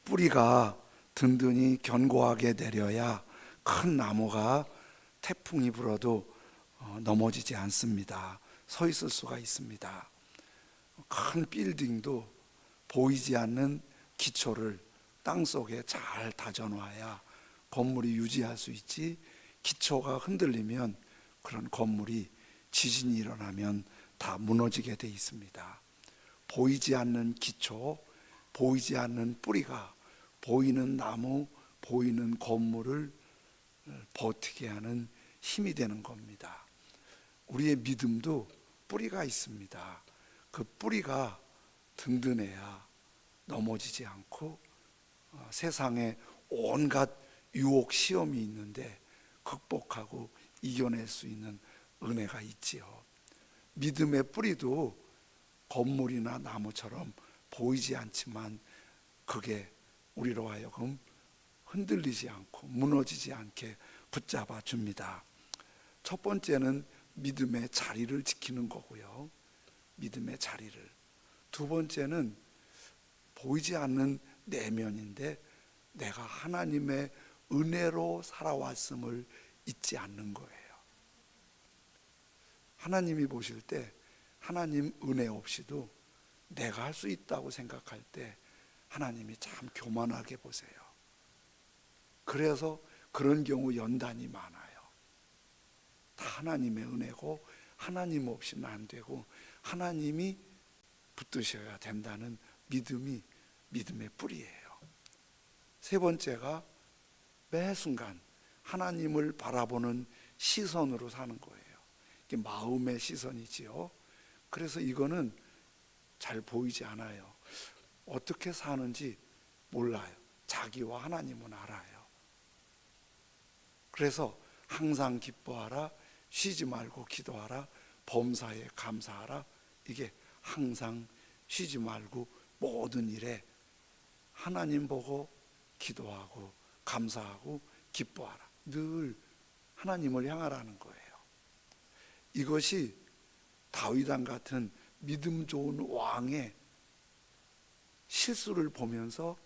뿌리가 든든히 견고하게 내려야 큰 나무가 태풍이 불어도 넘어지지 않습니다. 서 있을 수가 있습니다. 큰 빌딩도 보이지 않는 기초를 땅속에 잘 다져놔야 건물이 유지할 수 있지, 기초가 흔들리면 그런 건물이 지진이 일어나면 다 무너지게 돼 있습니다. 보이지 않는 기초, 보이지 않는 뿌리가 보이는 나무, 보이는 건물을 버티게 하는 힘이 되는 겁니다. 우리의 믿음도 뿌리가 있습니다. 그 뿌리가 든든해야 넘어지지 않고 세상에 온갖 유혹 시험이 있는데 극복하고 이겨낼 수 있는 은혜가 있지요. 믿음의 뿌리도 건물이나 나무처럼 보이지 않지만 그게 우리로 하여금 흔들리지 않고 무너지지 않게 붙잡아 줍니다. 첫 번째는 믿음의 자리를 지키는 거고요. 믿음의 자리를. 두 번째는 보이지 않는 내면인데 내가 하나님의 은혜로 살아왔음을 잊지 않는 거예요. 하나님이 보실 때 하나님 은혜 없이도 내가 할 수 있다고 생각할 때 하나님이 참 교만하게 보세요. 그래서 그런 경우 연단이 많아요. 다 하나님의 은혜고 하나님 없이는 안 되고 하나님이 붙드셔야 된다는 믿음이 믿음의 뿌리예요. 세 번째가 매 순간 하나님을 바라보는 시선으로 사는 거예요. 이게 마음의 시선이지요. 그래서 이거는 잘 보이지 않아요. 어떻게 사는지 몰라요. 자기와 하나님은 알아요. 그래서 항상 기뻐하라, 쉬지 말고 기도하라, 범사에 감사하라. 이게 항상 쉬지 말고 모든 일에 하나님 보고 기도하고 감사하고 기뻐하라. 늘 하나님을 향하라는 거예요. 이것이 다윗왕 같은 믿음 좋은 왕의 실수를 보면서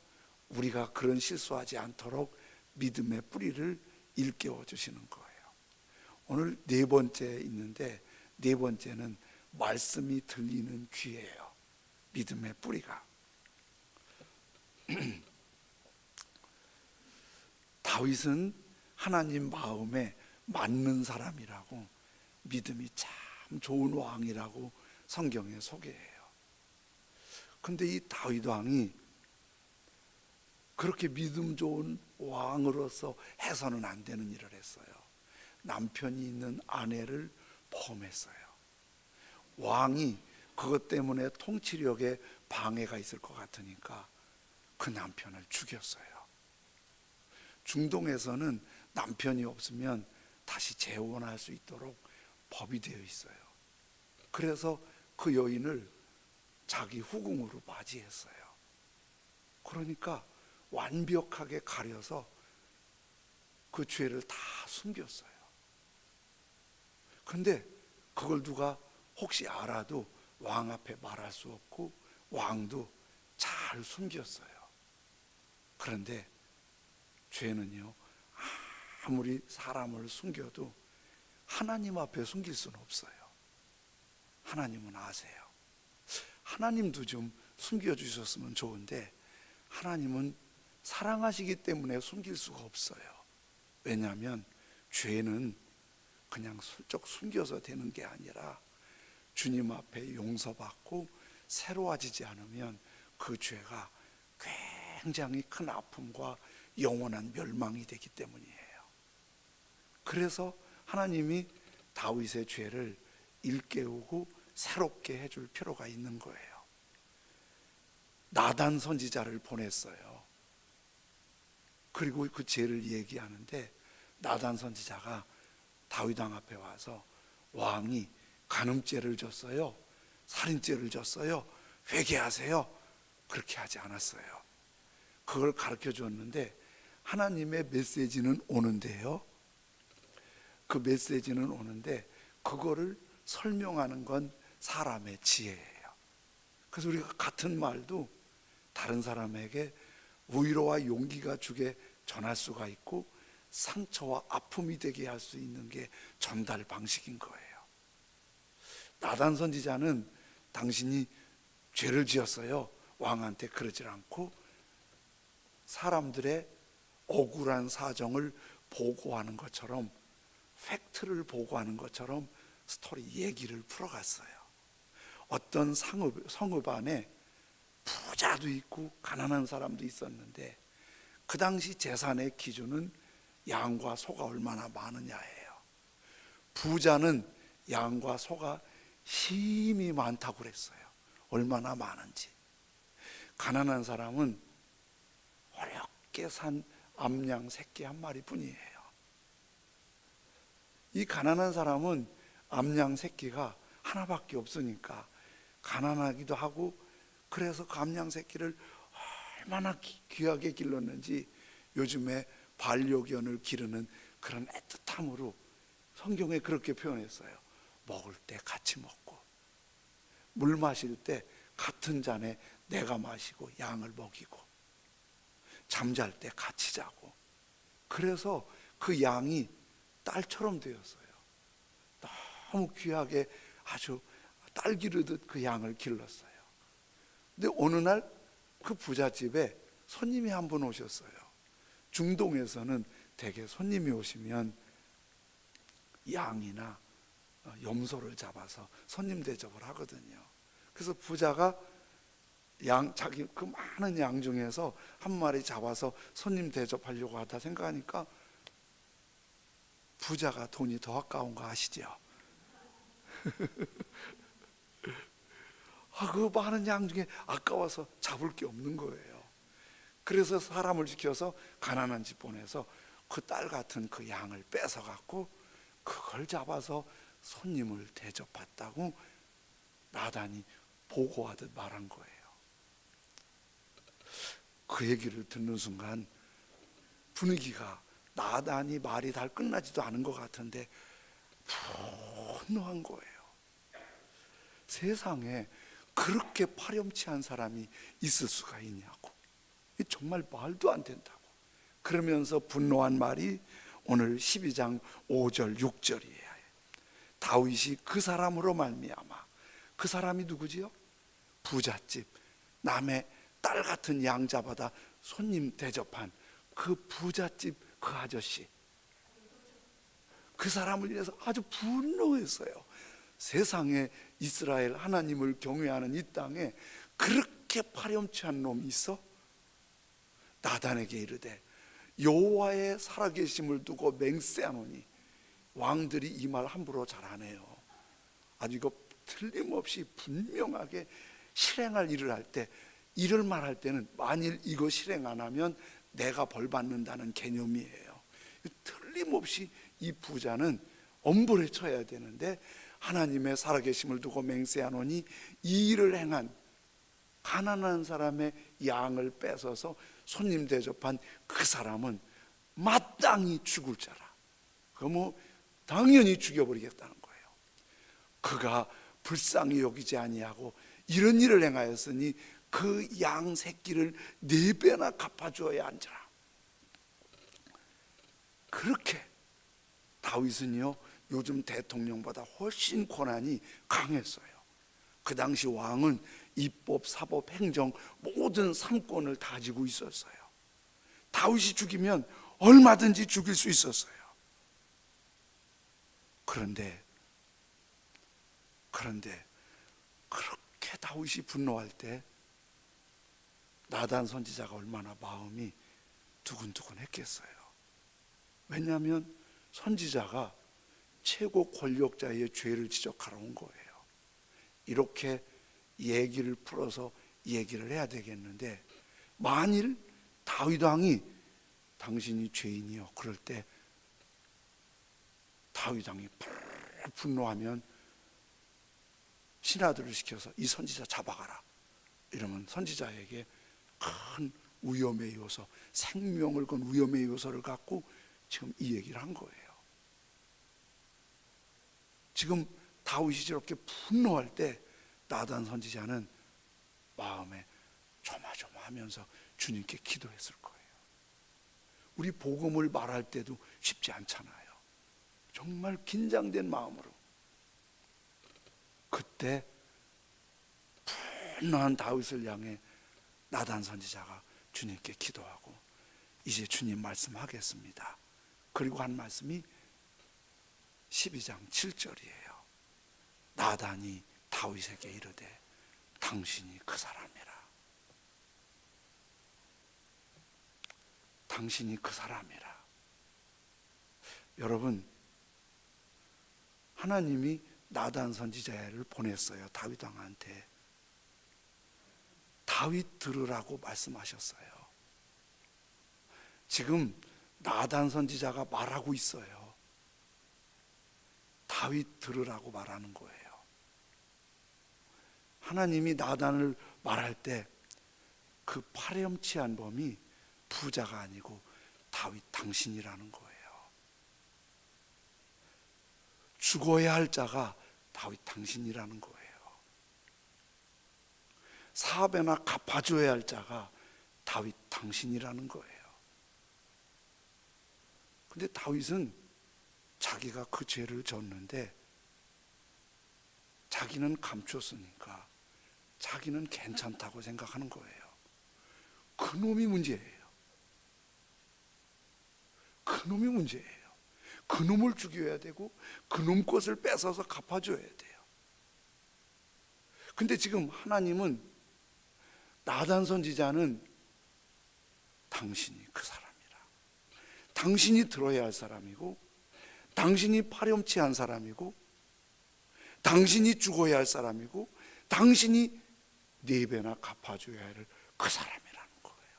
우리가 그런 실수하지 않도록 믿음의 뿌리를 일깨워 주시는 거예요. 오늘 네 번째 있는데 네 번째는 말씀이 들리는 귀예요. 믿음의 뿌리가. 다윗은 하나님 마음에 맞는 사람이라고, 믿음이 참 좋은 왕이라고 성경에 소개해요. 근데 이 다윗 왕이 그렇게 믿음 좋은 왕으로서 해서는 안 되는 일을 했어요. 남편이 있는 아내를 포함했어요. 왕이 그것 때문에 통치력에 방해가 있을 것 같으니까 그 남편을 죽였어요. 중동에서는 남편이 없으면 다시 재혼할 수 있도록 법이 되어 있어요. 그래서 그 여인을 자기 후궁으로 맞이했어요. 그러니까 완벽하게 가려서 그 죄를 다 숨겼어요. 근데 그걸 누가 혹시 알아도 왕 앞에 말할 수 없고 왕도 잘 숨겼어요. 그런데 죄는요, 아무리 사람을 숨겨도 하나님 앞에 숨길 수는 없어요. 하나님은 아세요. 하나님도 좀 숨겨주셨으면 좋은데 하나님은 사랑하시기 때문에 숨길 수가 없어요. 왜냐하면 죄는 그냥 슬쩍 숨겨서 되는 게 아니라 주님 앞에 용서받고 새로워지지 않으면 그 죄가 굉장히 큰 아픔과 영원한 멸망이 되기 때문이에요. 그래서 하나님이 다윗의 죄를 일깨우고 새롭게 해줄 필요가 있는 거예요. 나단 선지자를 보냈어요. 그리고 그 죄를 얘기하는데 나단 선지자가 다윗 왕 앞에 와서 왕이 간음죄를 졌어요, 살인죄를 졌어요, 회개하세요, 그렇게 하지 않았어요. 그걸 가르쳐 줬는데 하나님의 메시지는 오는데요, 그 메시지는 오는데 그거를 설명하는 건 사람의 지혜예요. 그래서 우리가 같은 말도 다른 사람에게 위로와 용기가 주게 전할 수가 있고 상처와 아픔이 되게 할 수 있는 게 전달 방식인 거예요. 나단 선지자는 당신이 죄를 지었어요. 왕한테 그러질 않고 사람들의 억울한 사정을 보고하는 것처럼, 팩트를 보고하는 것처럼 스토리 얘기를 풀어갔어요. 어떤 성읍 안에 부자도 있고 가난한 사람도 있었는데 그 당시 재산의 기준은 양과 소가 얼마나 많으냐예요. 부자는 양과 소가 힘이 많다고 그랬어요. 얼마나 많은지. 가난한 사람은 어렵게 산 암양 새끼 한 마리뿐이에요. 이 가난한 사람은 암양 새끼가 하나밖에 없으니까 가난하기도 하고, 그래서 그 암양 새끼를 얼마나 귀하게 길렀는지 요즘에 반려견을 기르는 그런 애틋함으로 성경에 그렇게 표현했어요. 먹을 때 같이 먹고, 물 마실 때 같은 잔에 내가 마시고 양을 먹이고, 잠잘 때 같이 자고. 그래서 그 양이 딸처럼 되었어요. 너무 귀하게 아주 딸 기르듯 그 양을 길렀어요. 근데 어느 날 그 부잣집에 손님이 한 분 오셨어요. 중동에서는 대개 손님이 오시면 양이나 염소를 잡아서 손님 대접을 하거든요. 그래서 부자가 자기 그 많은 양 중에서 한 마리 잡아서 손님 대접하려고 하다 생각하니까 부자가 돈이 더 아까운 거 아시죠? 그 많은 양 중에 아까워서 잡을 게 없는 거예요. 그래서 사람을 시켜서 가난한 집 보내서 그 딸 같은 그 양을 뺏어 갖고 그걸 잡아서 손님을 대접했다고 나단이 보고하듯 말한 거예요. 그 얘기를 듣는 순간 분위기가, 나단이 말이 다 끝나지도 않은 것 같은데 분노한 거예요. 세상에 그렇게 파렴치한 사람이 있을 수가 있냐고, 정말 말도 안 된다고. 그러면서 분노한 말이 오늘 12장 5절 6절이에요. 다윗이 그 사람으로 말미암아, 그 사람이 누구지요? 부잣집, 남의 딸 같은 양 잡아다 손님 대접한 그 부잣집 그 아저씨, 그 사람을 위해서 아주 분노했어요. 세상에 이스라엘 하나님을 경외하는 이 땅에 그렇게 파렴치한 놈이 있어? 나단에게 이르되 여호와의 살아계심을 두고 맹세하노니. 왕들이 이 말 함부로 잘 안 해요. 아주 이거 틀림없이 분명하게 실행할 일을 할 때, 일을 말할 때는 만일 이거 실행 안 하면 내가 벌 받는다는 개념이에요. 틀림없이 이 부자는 엄벌에 처해야 되는데, 하나님의 살아계심을 두고 맹세하노니 이 일을 행한, 가난한 사람의 양을 뺏어서 손님 대접한 그 사람은 마땅히 죽을 자라. 그럼 당연히 죽여버리겠다는 거예요. 그가 불쌍히 여기지 아니하고 이런 일을 행하였으니 그 양 새끼를 4배나 갚아주어야 한지라. 그렇게 다윗은요, 요즘 대통령보다 훨씬 권한이 강했어요. 그 당시 왕은 입법, 사법, 행정 모든 3권을 다 지고 있었어요. 다윗이 죽이면 얼마든지 죽일 수 있었어요. 그런데 그렇게 다윗이 분노할 때 나단 선지자가 얼마나 마음이 두근두근 했겠어요. 왜냐하면 선지자가 최고 권력자의 죄를 지적하러 온 거예요. 이렇게 얘기를 풀어서 얘기를 해야 되겠는데, 만일 다윗 왕이 당신이 죄인이요, 그럴 때 다윗 왕이 분노하면 신하들을 시켜서 이 선지자 잡아가라 이러면 선지자에게 큰 위험의 요소, 생명을 건 위험의 요소를 갖고 지금 이 얘기를 한 거예요. 지금 다윗이 저렇게 분노할 때 나단 선지자는 마음에 조마조마하면서 주님께 기도했을 거예요. 우리 복음을 말할 때도 쉽지 않잖아요. 정말 긴장된 마음으로. 그때 분노한 다윗을 향해 나단 선지자가 주님께 기도하고 이제 주님 말씀하겠습니다. 그리고 한 말씀이 12장 7절이에요. 나단이 다윗에게 이르되 당신이 그 사람이라. 당신이 그 사람이라. 여러분, 하나님이 나단 선지자를 보냈어요. 다윗 왕한테. 다윗 들으라고 말씀하셨어요. 지금 나단 선지자가 말하고 있어요. 다윗 들으라고 말하는 거예요. 하나님이 나단을 말할 때 그 파렴치한 범이 부자가 아니고 다윗 당신이라는 거예요. 죽어야 할 자가 다윗 당신이라는 거예요. 사배나 갚아줘야 할 자가 다윗 당신이라는 거예요. 근데 다윗은 자기가 그 죄를 졌는데 자기는 감췄으니까 자기는 괜찮다고 생각하는 거예요. 그놈이 문제예요. 그놈이 문제예요. 그놈을 죽여야 되고 그놈 것을 뺏어서 갚아줘야 돼요. 근데 지금 하나님은 나단 선지자는 당신이 그 사람이라. 당신이 들어야 할 사람이고 당신이 파렴치한 사람이고 당신이 죽어야 할 사람이고 당신이 4배나 갚아줘야 할 그 사람이라는 거예요.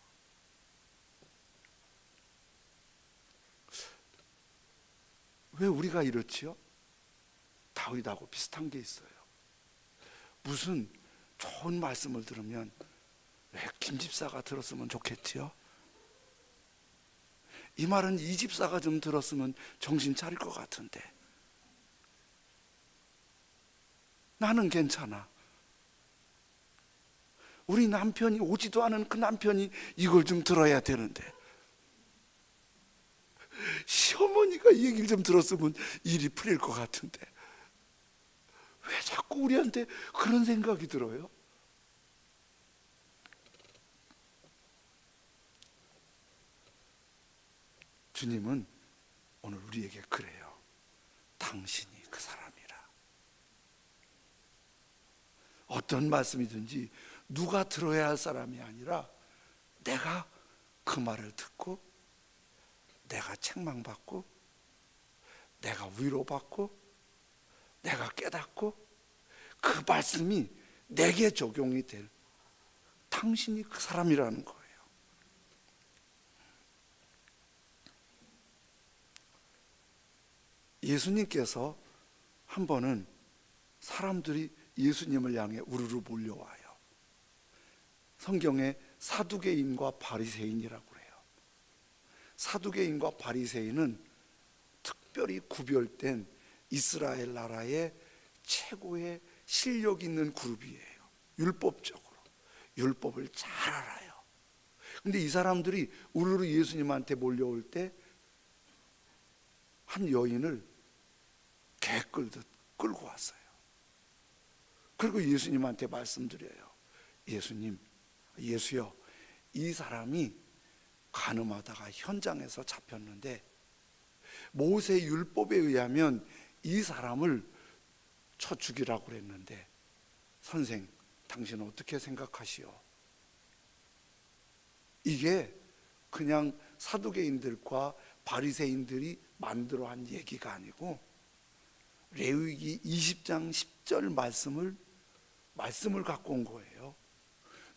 왜 우리가 이렇지요? 다윗하고 비슷한 게 있어요. 무슨 좋은 말씀을 들으면 왜 김 집사가 들었으면 좋겠지요? 이 말은 이 집사가 좀 들었으면 정신 차릴 것 같은데 나는 괜찮아. 우리 남편이 오지도 않은 그 남편이 이걸 좀 들어야 되는데 시어머니가 이 얘기를 좀 들었으면 일이 풀릴 것 같은데 왜 자꾸 우리한테 그런 생각이 들어요? 주님은 오늘 우리에게 그래요. 당신이 그 사람이라. 어떤 말씀이든지 누가 들어야 할 사람이 아니라 내가 그 말을 듣고 내가 책망받고 내가 위로받고 내가 깨닫고 그 말씀이 내게 적용이 될 당신이 그 사람이라는 거예요. 예수님께서 한 번은 사람들이 예수님을 향해 우르르 몰려와요. 성경에 사두개인과 바리새인이라고 그래요. 사두개인과 바리새인은 특별히 구별된 이스라엘 나라의 최고의 실력 있는 그룹이에요. 율법적으로 율법을 잘 알아요. 근데 이 사람들이 우르르 예수님한테 몰려올 때 한 여인을 개 끌듯 끌고 왔어요. 그리고 예수님한테 말씀드려요. 예수요, 이 사람이 간음하다가 현장에서 잡혔는데 모세 율법에 의하면 이 사람을 쳐 죽이라고 그랬는데 선생, 당신은 어떻게 생각하시오? 이게 그냥 사두개인들과 바리새인들이 만들어 한 얘기가 아니고 레위기 20장 10절 말씀을 갖고 온 거예요.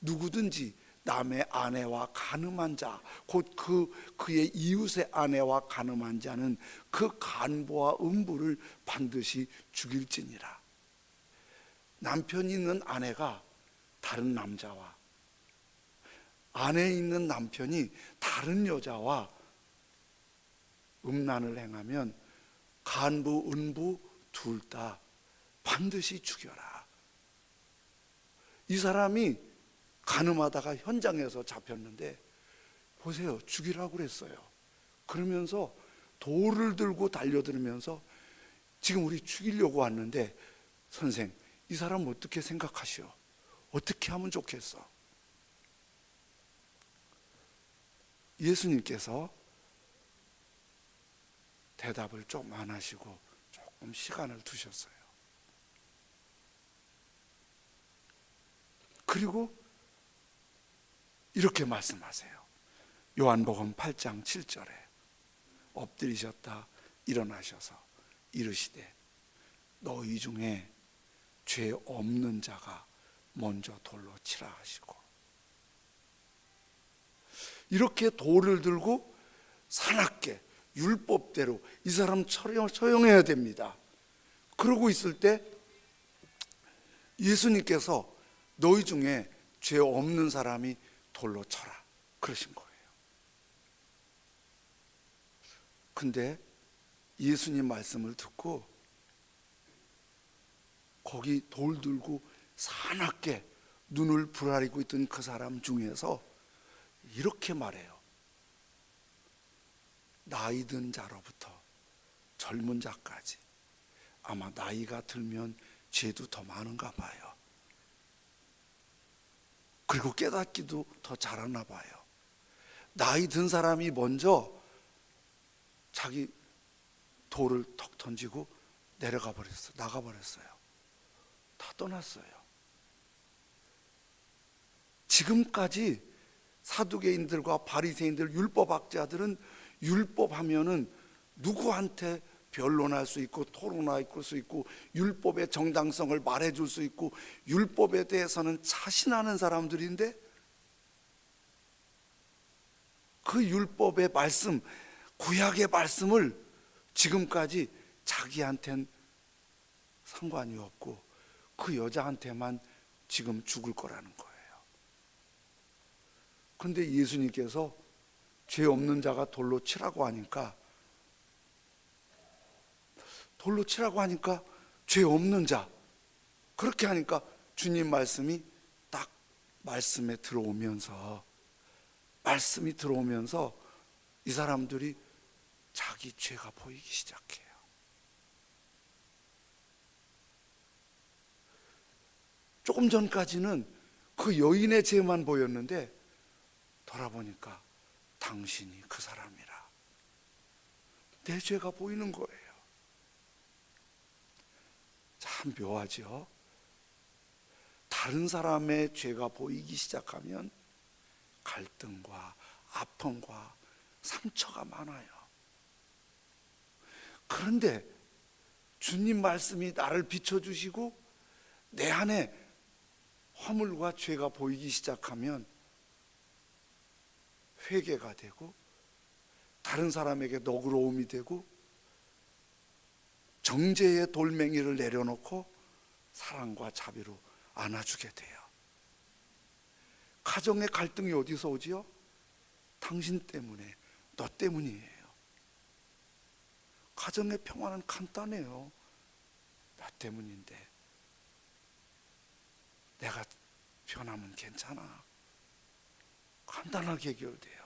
누구든지 남의 아내와 간음한 자, 곧 그의 이웃의 아내와 간음한 자는 그 간부와 음부를 반드시 죽일지니라. 남편이 있는 아내가 다른 남자와 아내에 있는 남편이 다른 여자와 음란을 행하면 간부, 은부 둘 다 반드시 죽여라. 이 사람이 가늠하다가 현장에서 잡혔는데 보세요, 죽이라고 그랬어요. 그러면서 돌을 들고 달려들면서 지금 우리 죽이려고 왔는데 선생, 이 사람 어떻게 생각하시오? 어떻게 하면 좋겠어? 예수님께서 대답을 좀 안 하시고 조금 시간을 두셨어요. 그리고 이렇게 말씀하세요. 요한복음 8장 7절에 엎드리셨다 일어나셔서 이르시되 너희 중에 죄 없는 자가 먼저 돌로 치라 하시고, 이렇게 돌을 들고 사납게 율법대로 이 사람 처형해야 됩니다. 그러고 있을 때 예수님께서 너희 중에 죄 없는 사람이 돌로 쳐라 그러신 거예요. 근데 예수님 말씀을 듣고 거기 돌 들고 사납게 눈을 부라리고 있던 그 사람 중에서 이렇게 말해요. 나이 든 자로부터 젊은 자까지 아마 나이가 들면 죄도 더 많은가 봐요. 그리고 깨닫기도 더 잘하나 봐요. 나이 든 사람이 먼저 자기 돌을 턱 던지고 내려가 버렸어요. 나가 버렸어요. 다 떠났어요. 지금까지 사두개인들과 바리새인들, 율법학자들은 율법하면은 누구한테 변론할 수 있고 토론할 수 있고 율법의 정당성을 말해줄 수 있고 율법에 대해서는 자신하는 사람들인데, 그 율법의 말씀, 구약의 말씀을 지금까지 자기한텐 상관이 없고 그 여자한테만 지금 죽을 거라는 거예요. 그런데 예수님께서 죄 없는 자가 돌로 치라고 하니까 죄 없는 자, 그렇게 하니까 주님 말씀이 딱 말씀이 들어오면서 이 사람들이 자기 죄가 보이기 시작해요. 조금 전까지는 그 여인의 죄만 보였는데 돌아보니까 당신이 그 사람이라, 내 죄가 보이는 거예요. 참 묘하죠. 다른 사람의 죄가 보이기 시작하면 갈등과 아픔과 상처가 많아요. 그런데 주님 말씀이 나를 비춰주시고 내 안에 허물과 죄가 보이기 시작하면 회개가 되고 다른 사람에게 너그러움이 되고 정죄의 돌멩이를 내려놓고 사랑과 자비로 안아주게 돼요. 가정의 갈등이 어디서 오지요? 당신 때문에, 너 때문이에요. 가정의 평화는 간단해요. 나 때문인데 내가 변하면 괜찮아. 간단하게 해결돼요.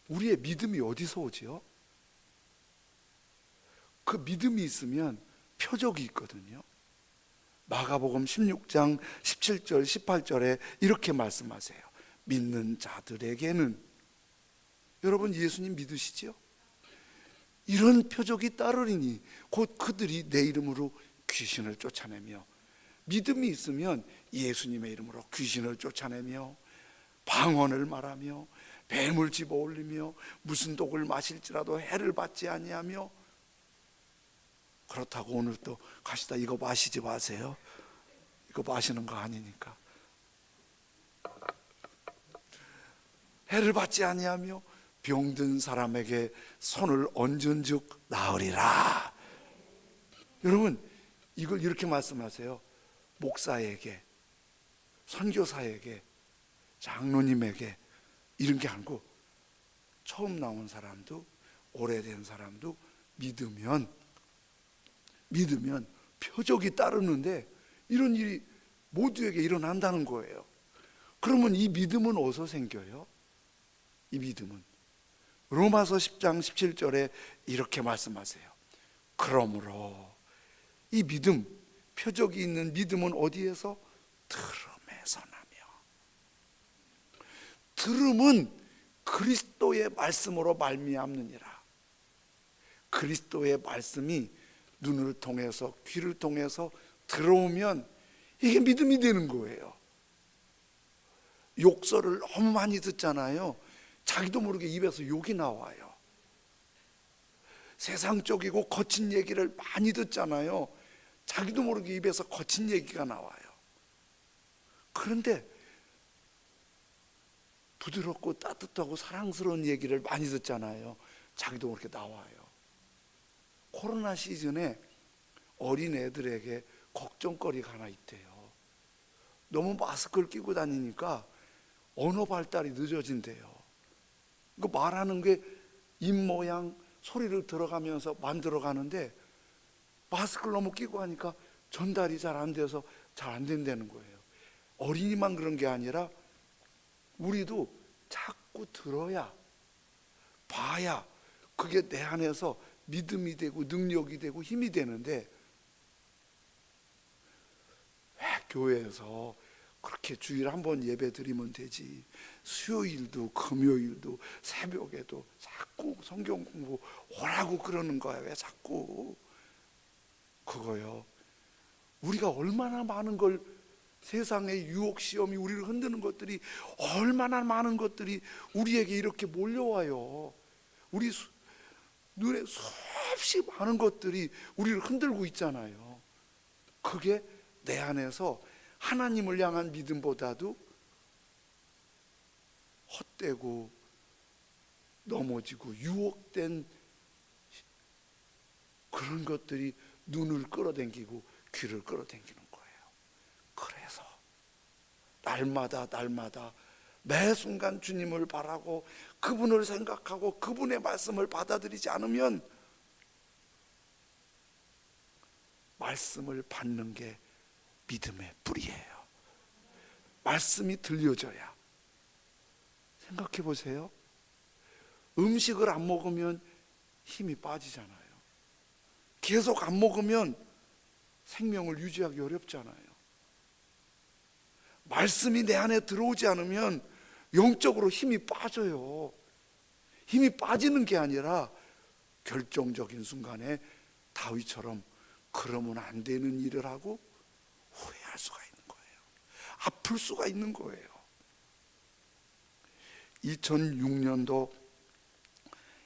우리의 믿음이 어디서 오지요? 그 믿음이 있으면 표적이 있거든요. 마가복음 16장 17절 18절에 이렇게 말씀하세요. 믿는 자들에게는, 여러분 예수님 믿으시죠? 이런 표적이 따르리니 곧 그들이 내 이름으로 귀신을 쫓아내며, 믿음이 있으면 예수님의 이름으로 귀신을 쫓아내며 방언을 말하며 뱀을 집어올리며 무슨 독을 마실지라도 해를 받지 아니하며. 그렇다고 오늘 또 가시다 이거 마시지 마세요. 이거 마시는 거 아니니까. 해를 받지 아니하며 병든 사람에게 손을 얹은즉 나으리라. 여러분 이걸 이렇게 말씀하세요. 목사에게, 선교사에게, 장로님에게 이런 게 아니고 처음 나온 사람도 오래된 사람도 믿으면 표적이 따르는데, 이런 일이 모두에게 일어난다는 거예요. 그러면 이 믿음은 어디서 생겨요? 이 믿음은 로마서 10장 17절에 이렇게 말씀하세요. 그러므로 이 믿음, 표적이 있는 믿음은 어디에서? 들음에서 나며. 들음은 그리스도의 말씀으로 말미암느니라. 그리스도의 말씀이 눈을 통해서, 귀를 통해서 들어오면 이게 믿음이 되는 거예요. 욕설을 너무 많이 듣잖아요. 자기도 모르게 입에서 욕이 나와요. 세상적이고 거친 얘기를 많이 듣잖아요. 자기도 모르게 입에서 거친 얘기가 나와요. 그런데 부드럽고 따뜻하고 사랑스러운 얘기를 많이 듣잖아요. 자기도 모르게 나와요. 코로나 시즌에 어린 애들에게 걱정거리가 하나 있대요. 너무 마스크를 끼고 다니니까 언어 발달이 늦어진대요. 그 말하는 게 입 모양, 소리를 들어가면서 만들어가는데 마스크를 너무 끼고 하니까 전달이 잘 안 돼서 잘 안 된다는 거예요. 어린이만 그런 게 아니라 우리도 자꾸 들어야, 봐야 그게 내 안에서 믿음이 되고 능력이 되고 힘이 되는데, 왜 교회에서 그렇게 주일에 한 번 예배 드리면 되지, 수요일도 금요일도 새벽에도 자꾸 성경 공부 오라고 그러는 거야. 왜 자꾸. 그거요, 우리가 얼마나 많은 걸, 세상의 유혹 시험이 우리를 흔드는 것들이 얼마나 많은 것들이 우리에게 이렇게 몰려와요. 우리 눈에 수없이 많은 것들이 우리를 흔들고 있잖아요. 그게 내 안에서 하나님을 향한 믿음보다도 헛되고 넘어지고 유혹된 그런 것들이 눈을 끌어당기고 귀를 끌어당기는 거예요. 그래서 날마다 매 순간 주님을 바라고 그분을 생각하고 그분의 말씀을 받아들이지 않으면 말씀을 받는 게 믿음의 뿌리예요. 말씀이 들려져야. 생각해 보세요. 음식을 안 먹으면 힘이 빠지잖아요. 계속 안 먹으면 생명을 유지하기 어렵잖아요. 말씀이 내 안에 들어오지 않으면 영적으로 힘이 빠져요. 힘이 빠지는 게 아니라 결정적인 순간에 다윗처럼 그러면 안 되는 일을 하고 후회할 수가 있는 거예요. 아플 수가 있는 거예요. 2006년도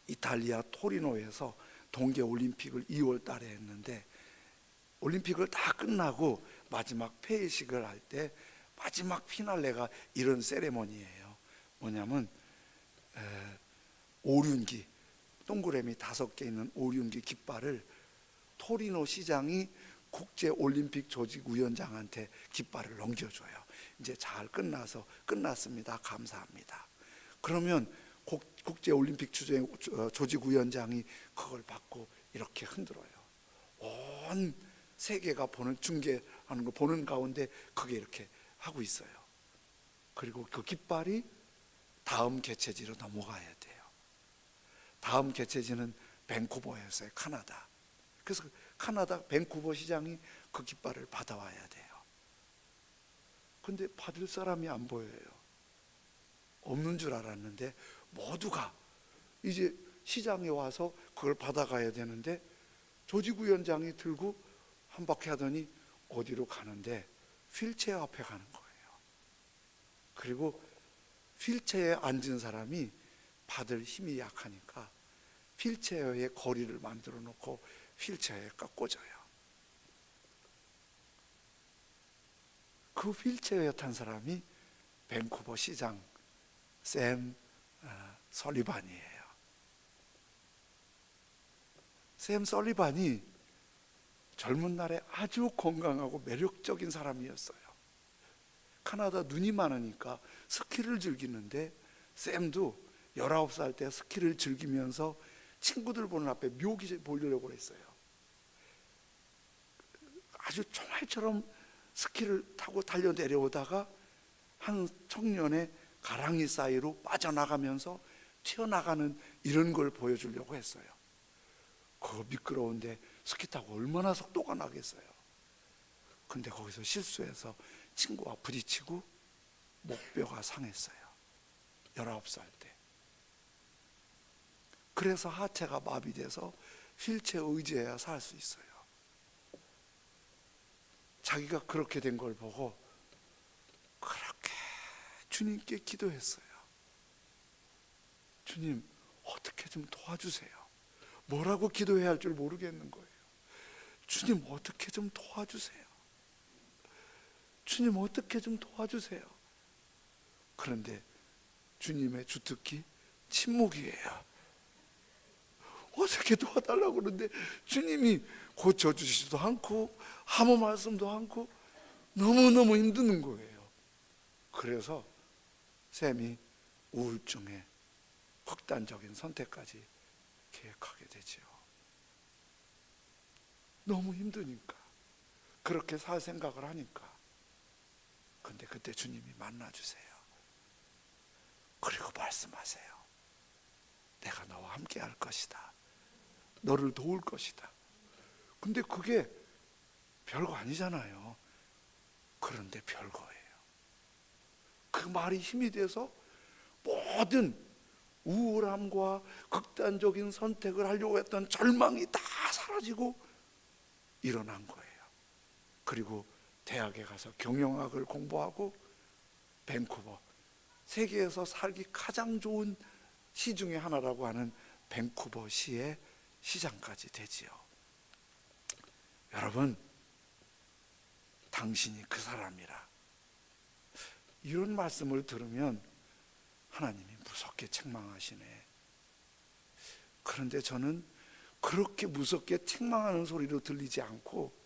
이탈리아 토리노에서 동계올림픽을 2월 달에 했는데, 올림픽을 다 끝나고 마지막 폐회식을 할 때 마지막 피날레가 이런 세레머니예요. 뭐냐면 오륜기, 동그라미 5개 있는 오륜기 깃발을 토리노 시장이 국제올림픽 조직위원장한테 깃발을 넘겨줘요. 이제 잘 끝났습니다. 감사합니다. 그러면 국제올림픽 조직위원장이 그걸 받고 이렇게 흔들어요. 온 세계가 보는, 중계하는 거 보는 가운데 그게 이렇게 하고 있어요. 그리고 그 깃발이 다음 개최지로 넘어가야 돼요. 다음 개최지는 밴쿠버였어요. 카나다. 그래서 카나다 밴쿠버 시장이 그 깃발을 받아와야 돼요. 근데 받을 사람이 안 보여요. 없는 줄 알았는데 모두가 이제 시장에 와서 그걸 받아가야 되는데, 조직위원장이 들고 한 바퀴 하더니 어디로 가는데 휠체어 앞에 가는 거예요. 그리고 휠체어에 앉은 사람이 받을 힘이 약하니까 휠체어에 거리를 만들어 놓고 휠체어에 꽂아요. 그 휠체어에 탄 사람이 밴쿠버 시장 샘 설리반이에요. 샘 설리반이 젊은 날에 아주 건강하고 매력적인 사람이었어요. 카나다 눈이 많으니까 스키를 즐기는데, 샘도 19살 때 스키를 즐기면서 친구들 보는 앞에 묘기 보려고 했어요. 아주 총알처럼 스키를 타고 달려 내려오다가 한 청년의 가랑이 사이로 빠져나가면서 튀어나가는 이런 걸 보여주려고 했어요. 그 미끄러운데 스키 타고 얼마나 속도가 나겠어요. 근데 거기서 실수해서 친구와 부딪히고 목뼈가 상했어요. 19살 때. 그래서 하체가 마비돼서 휠체어 의지해야 살 수 있어요. 자기가 그렇게 된 걸 보고 그렇게 주님께 기도했어요. 주님, 어떻게 좀 도와주세요. 뭐라고 기도해야 할 줄 모르겠는 거예요. 주님, 어떻게 좀 도와주세요. 주님, 어떻게 좀 도와주세요. 그런데 주님의 주특기 침묵이에요. 어떻게 도와달라고 그러는데 주님이 고쳐주시지도 않고 아무 말씀도 않고 너무너무 힘드는 거예요. 그래서 샘이 우울증에 극단적인 선택까지 계획하게 되죠. 너무 힘드니까, 그렇게 살 생각을 하니까. 근데 그때 주님이 만나주세요. 그리고 말씀하세요. 내가 너와 함께 할 것이다. 너를 도울 것이다. 근데 그게 별거 아니잖아요. 그런데 별거예요. 그 말이 힘이 돼서 모든 우울함과 극단적인 선택을 하려고 했던 절망이 다 사라지고 일어난 거예요. 그리고 대학에 가서 경영학을 공부하고 밴쿠버, 세계에서 살기 가장 좋은 시 중에 하나라고 하는 밴쿠버 시의 시장까지 되지요. 여러분, 당신이 그 사람이라. 이런 말씀을 들으면 하나님이 무섭게 책망하시네. 그런데 저는 그렇게 무섭게 책망하는 소리로 들리지 않고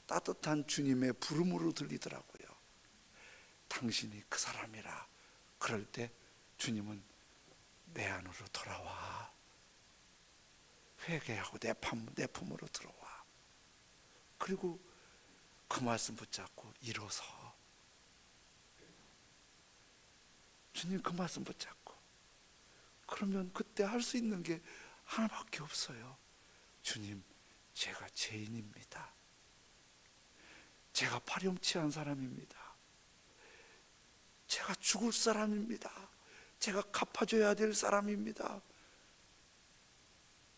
따뜻한 주님의 부름으로 들리더라고요. 당신이 그 사람이라. 그럴 때 주님은 내 안으로 돌아와. 회개하고 내 품으로 들어와. 그리고 그 말씀 붙잡고 일어서. 주님 그 말씀 붙잡고. 그러면 그때 할 수 있는 게 하나밖에 없어요. 주님, 제가 죄인입니다. 제가 파렴치한 사람입니다. 제가 죽을 사람입니다. 제가 갚아줘야 될 사람입니다.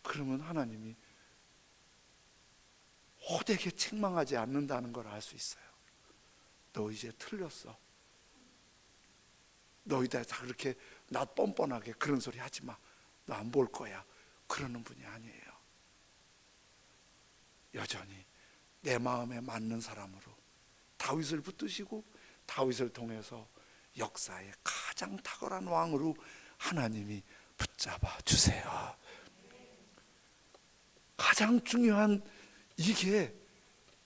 그러면 하나님이 호되게 책망하지 않는다는 걸 알 수 있어요. 너 이제 틀렸어. 너희들 다 그렇게 나 뻔뻔하게 그런 소리 하지 마. 너 안 볼 거야. 그러는 분이 아니에요. 여전히 내 마음에 맞는 사람으로 다윗을 붙드시고 다윗을 통해서 역사의 가장 탁월한 왕으로 하나님이 붙잡아 주세요. 가장 중요한 이게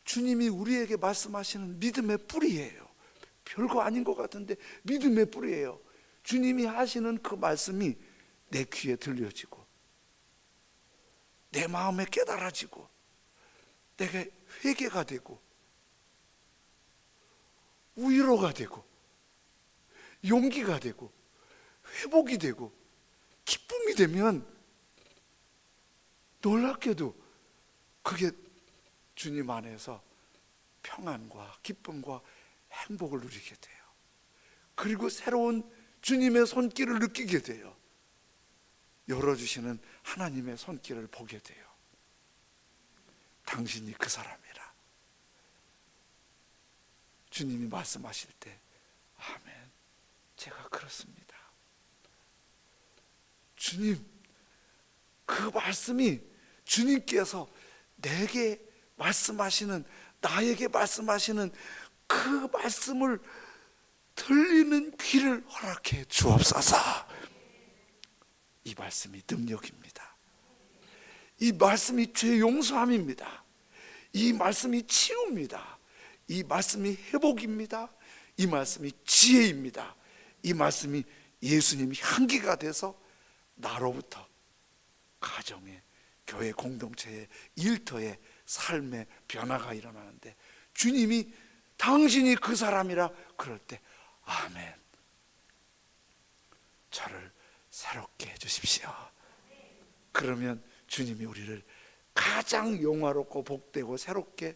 주님이 우리에게 말씀하시는 믿음의 뿌리예요. 별거 아닌 것 같은데 믿음의 뿌리예요. 주님이 하시는 그 말씀이 내 귀에 들려지고 내 마음에 깨달아지고 내게 회개가 되고 위로가 되고 용기가 되고 회복이 되고 기쁨이 되면 놀랍게도 그게 주님 안에서 평안과 기쁨과 행복을 누리게 돼요. 그리고 새로운 주님의 손길을 느끼게 돼요. 열어주시는 하나님의 손길을 보게 돼요. 당신이 그 사람이라. 주님이 말씀하실 때 아멘, 제가 그렇습니다. 주님, 그 말씀이 주님께서 내게 말씀하시는, 나에게 말씀하시는 그 말씀을 들리는 귀를 허락해 주옵소서. 이 말씀이 능력입니다. 이 말씀이 죄 용서함입니다. 이 말씀이 치유입니다. 이 말씀이 회복입니다. 이 말씀이 지혜입니다. 이 말씀이 예수님이 향기가 돼서 나로부터 가정에, 교회 공동체에, 일터에 삶의 변화가 일어나는데 주님이 당신이 그 사람이라 그럴 때 아멘, 저를 새롭게 해주십시오. 그러면 주님이 우리를 가장 영화롭고 복되고 새롭게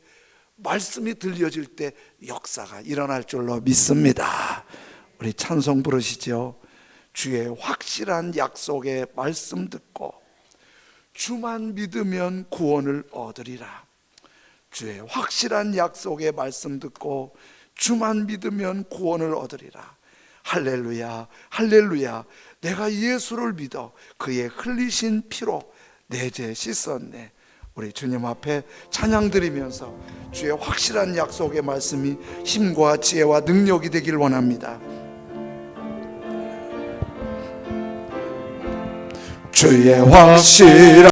말씀이 들려질 때 역사가 일어날 줄로 믿습니다. 우리 찬송 부르시죠. 주의 확실한 약속의 말씀 듣고 주만 믿으면 구원을 얻으리라. 주의 확실한 약속의 말씀 듣고 주만 믿으면 구원을 얻으리라. 할렐루야, 할렐루야. 내가 예수를 믿어 그의 흘리신 피로 내 죄 씻었네. 우리 주님 앞에 찬양 드리면서 주의 확실한 약속의 말씀이 힘과 지혜와 능력이 되길 원합니다. 주의 확실한